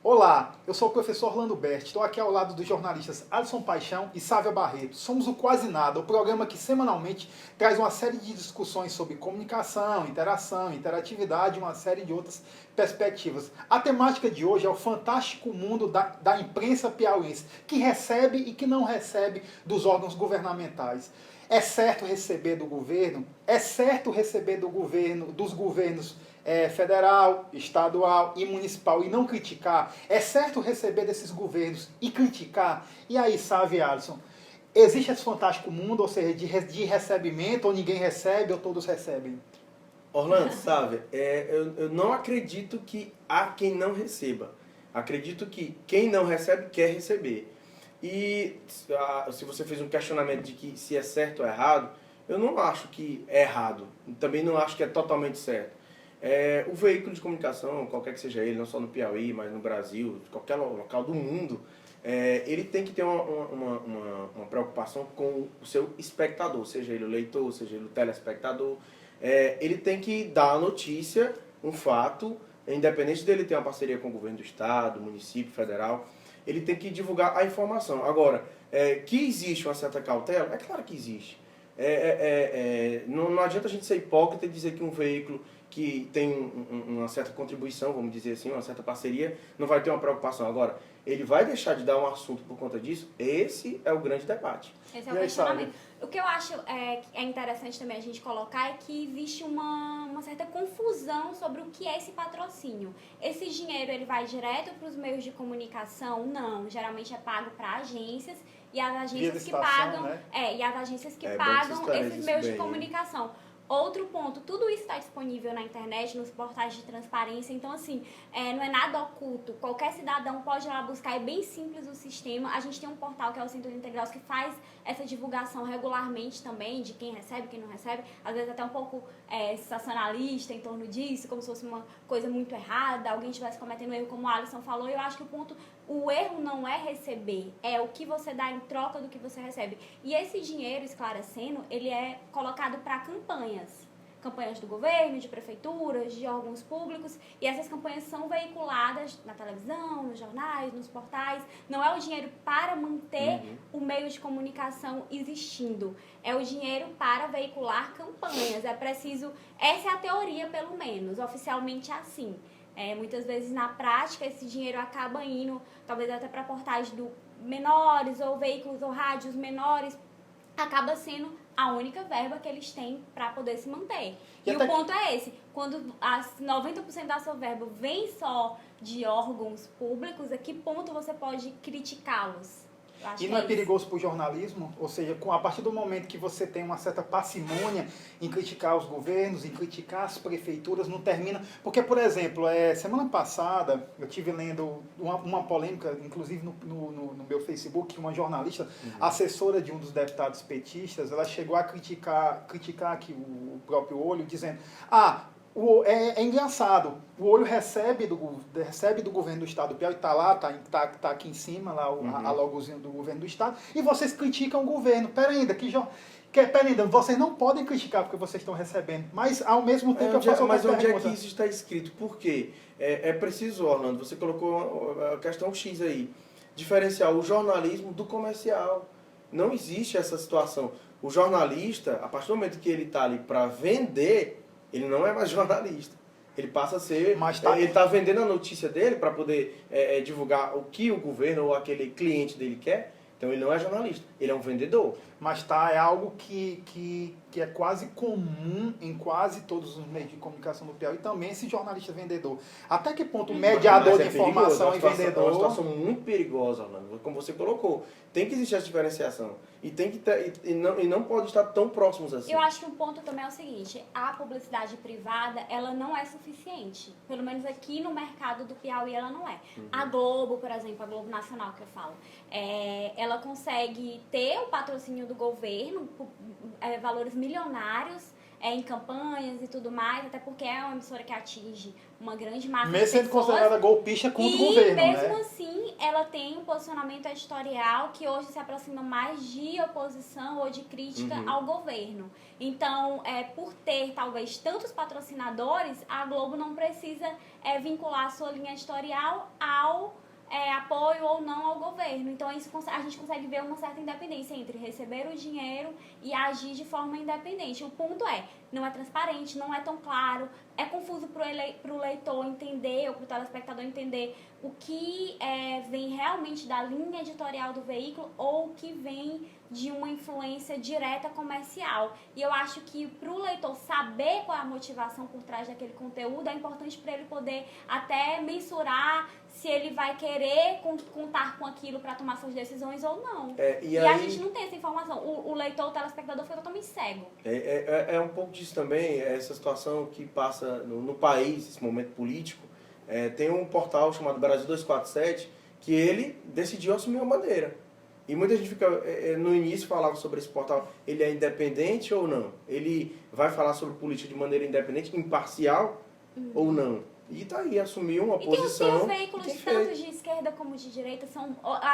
Olá, eu sou o professor Orlando Berti, estou aqui ao lado dos jornalistas Alisson Paixão e Sávia Barreto. Somos o Quase Nada, o programa que semanalmente traz uma série de discussões sobre comunicação, interação, interatividade e uma série de outras perspectivas. A temática de hoje é o fantástico mundo da imprensa piauiense, que recebe e que não recebe dos órgãos governamentais. É certo receber do governo? É certo receber dos governos federal, estadual e municipal e não criticar? É certo receber desses governos e criticar? E aí, Sávia e Alisson, existe esse fantástico mundo, ou seja, de recebimento, ou ninguém recebe, ou todos recebem? Orlando, sabe, eu não acredito que há quem não receba. Acredito que quem não recebe quer receber. E se você fez um questionamento de que se é certo ou errado, eu não acho que é errado. Também não acho que é totalmente certo. O veículo de comunicação, qualquer que seja ele, não só no Piauí, mas no Brasil, qualquer local do mundo, ele tem que ter uma preocupação com o seu espectador, seja ele o leitor, seja ele o telespectador. Ele tem que dar a notícia, um fato, independente dele ter uma parceria com o governo do estado, município, federal, ele tem que divulgar a informação. Agora, que existe uma certa cautela, é claro que existe. Não adianta a gente ser hipócrita e dizer que um veículo que tem uma certa contribuição, vamos dizer assim, uma certa parceria, não vai ter uma preocupação. Agora, ele vai deixar de dar um assunto por conta disso? Esse é o grande debate. Esse é o questionamento. O que eu acho é interessante também a gente colocar é que existe uma certa confusão sobre o que é esse patrocínio. Esse dinheiro ele vai direto para os meios de comunicação? Não, geralmente é pago para agências e as agências que pagam, né? E as agências que pagam esses meios de comunicação. Outro ponto, tudo isso está disponível na internet, nos portais de transparência, então assim, não é nada oculto, qualquer cidadão pode ir lá buscar, é bem simples o sistema. A gente tem um portal que é o Cinturão Integral que faz essa divulgação regularmente também, de quem recebe, quem não recebe, às vezes até um pouco sensacionalista em torno disso, como se fosse uma coisa muito errada, alguém estivesse cometendo erro, como o Alisson falou. Eu acho que o erro não é receber, é o que você dá em troca do que você recebe. E esse dinheiro, esclarecendo, ele é colocado para campanhas do governo, de prefeituras, de órgãos públicos, e essas campanhas são veiculadas na televisão, nos jornais, nos portais. Não é o dinheiro para manter o meio de comunicação existindo, é o dinheiro para veicular campanhas. É preciso, essa é a teoria pelo menos, oficialmente é assim. Muitas vezes na prática esse dinheiro acaba indo talvez até para portais menores ou veículos ou rádios menores, acaba sendo a única verba que eles têm para poder se manter. E o ponto é esse, quando 90% da sua verba vem só de órgãos públicos, a que ponto você pode criticá-los? E não é perigoso para o jornalismo? Ou seja, a partir do momento que você tem uma certa parcimônia em criticar os governos, em criticar as prefeituras, não termina... Porque, por exemplo, semana passada eu estive lendo uma polêmica, inclusive no meu Facebook, uma jornalista, assessora de um dos deputados petistas, ela chegou a criticar aqui o próprio Olho, dizendo... É engraçado, o Olho recebe do governo do estado do Piauí, está lá, tá aqui em cima, lá a logozinho do governo do estado, e vocês criticam o governo. Pera ainda, vocês não podem criticar porque vocês estão recebendo, mas ao mesmo tempo eu faço outra pergunta. Mas onde é que isso está escrito? Por quê? É preciso, Orlando, você colocou a questão X aí, diferenciar o jornalismo do comercial. Não existe essa situação. O jornalista, a partir do momento que ele está ali para vender, ele não é mais jornalista. Ele passa a ser... Ele está vendendo a notícia dele para poder divulgar o que o governo ou aquele cliente dele quer. Então ele não é jornalista, ele é um vendedor. Mas é algo que é quase comum em quase todos os meios de comunicação do Piauí, também esse jornalista vendedor. Até que ponto o mediador de informação e vendedor... É uma situação muito perigosa, Orlando, como você colocou. Tem que existir essa diferenciação. E tem que ter, e não pode estar tão próximos assim. Eu acho que um ponto também é o seguinte, a publicidade privada, ela não é suficiente. Pelo menos aqui no mercado do Piauí ela não é. A Globo, por exemplo, a Globo Nacional que eu falo, ela consegue ter o patrocínio do governo, valores milionários, em campanhas e tudo mais, até porque é uma emissora que atinge uma grande massa mesmo de sendo pessoas. considerada golpista contra o governo, E mesmo né? assim, ela tem um posicionamento editorial que hoje se aproxima mais de oposição ou de crítica ao governo. Então, por ter talvez tantos patrocinadores, a Globo não precisa vincular a sua linha editorial ao apoio ou não ao governo. Então, isso, a gente consegue ver uma certa independência entre receber o dinheiro e agir de forma independente. O ponto não é transparente, não é tão claro, é confuso para o leitor entender, ou para o telespectador entender o que vem realmente da linha editorial do veículo ou o que vem de uma influência direta comercial. E eu acho que para o leitor saber qual é a motivação por trás daquele conteúdo, é importante para ele poder até mensurar se ele vai querer contar com aquilo para tomar suas decisões ou não. E aí, a gente não tem essa informação. O leitor, o telespectador fica totalmente cego. É um pouco disso também, essa situação que passa no país, esse momento político. Tem um portal chamado Brasil 247 que ele decidiu assumir uma bandeira. E muita gente fica, no início falava sobre esse portal, ele é independente ou não? Ele vai falar sobre política de maneira independente, imparcial ou não? E tá aí, assumiu uma posição. E os veículos, tanto de esquerda como de direita,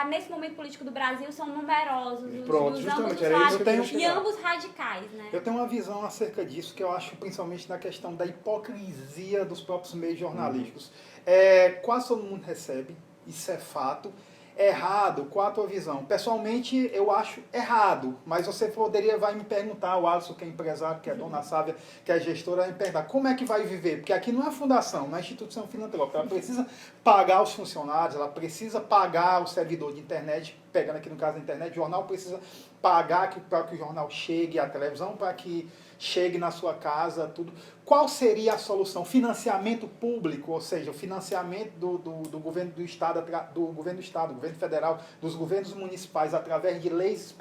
nesse momento político do Brasil, são numerosos. Pronto, justamente, era isso que eu e ambos radicais, né? Eu tenho uma visão acerca disso que eu acho principalmente na questão da hipocrisia dos próprios meios jornalísticos. Quase todo mundo recebe, isso é fato. Errado, qual a tua visão? Pessoalmente, eu acho errado, mas você vai me perguntar, o Alisson, que é empresário, que é dona Sávia, que é gestora, vai me perguntar como é que vai viver? Porque aqui não é fundação, não é instituição filantrópica, ela precisa pagar os funcionários, ela precisa pagar o servidor de internet, pegando aqui no caso da internet, o jornal precisa pagar para que o jornal chegue, a televisão para que chegue na sua casa, tudo. Qual seria a solução? Financiamento público, ou seja, o financiamento do governo do Estado, do governo federal, dos governos municipais, através de leis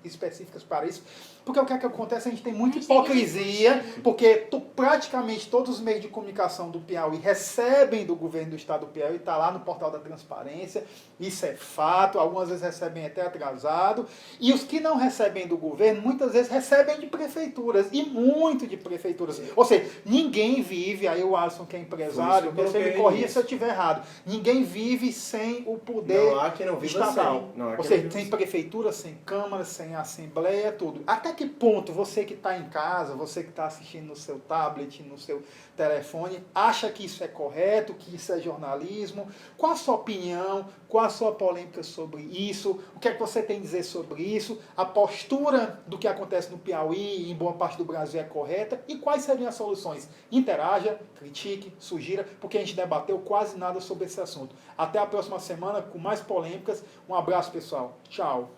específicas para isso. Porque o que é que acontece? A gente tem muita hipocrisia, porque praticamente todos os meios de comunicação do Piauí recebem do governo do Estado do Piauí, está lá no portal da transparência, isso é fato, algumas vezes recebem até atrasado, e os que não recebem do governo, muitas vezes recebem de prefeituras, e muito de prefeituras. Ou seja, ninguém vive, aí o Alisson que é empresário, você me corrija se eu estiver errado, ninguém vive sem o poder estatal. Ou seja, sem prefeitura, sem câmara, sem assembleia, tudo. Até que ponto você que está em casa, você que está assistindo no seu tablet, no seu telefone, acha que isso é correto, que isso é jornalismo? Qual a sua opinião? Qual a sua polêmica sobre isso? O que é que você tem a dizer sobre isso? A postura do que acontece no Piauí e em boa parte do Brasil é correta? E quais seriam as soluções? Interaja, critique, sugira, porque a gente debateu quase nada sobre esse assunto. Até a próxima semana com mais polêmicas. Um abraço, pessoal. Tchau.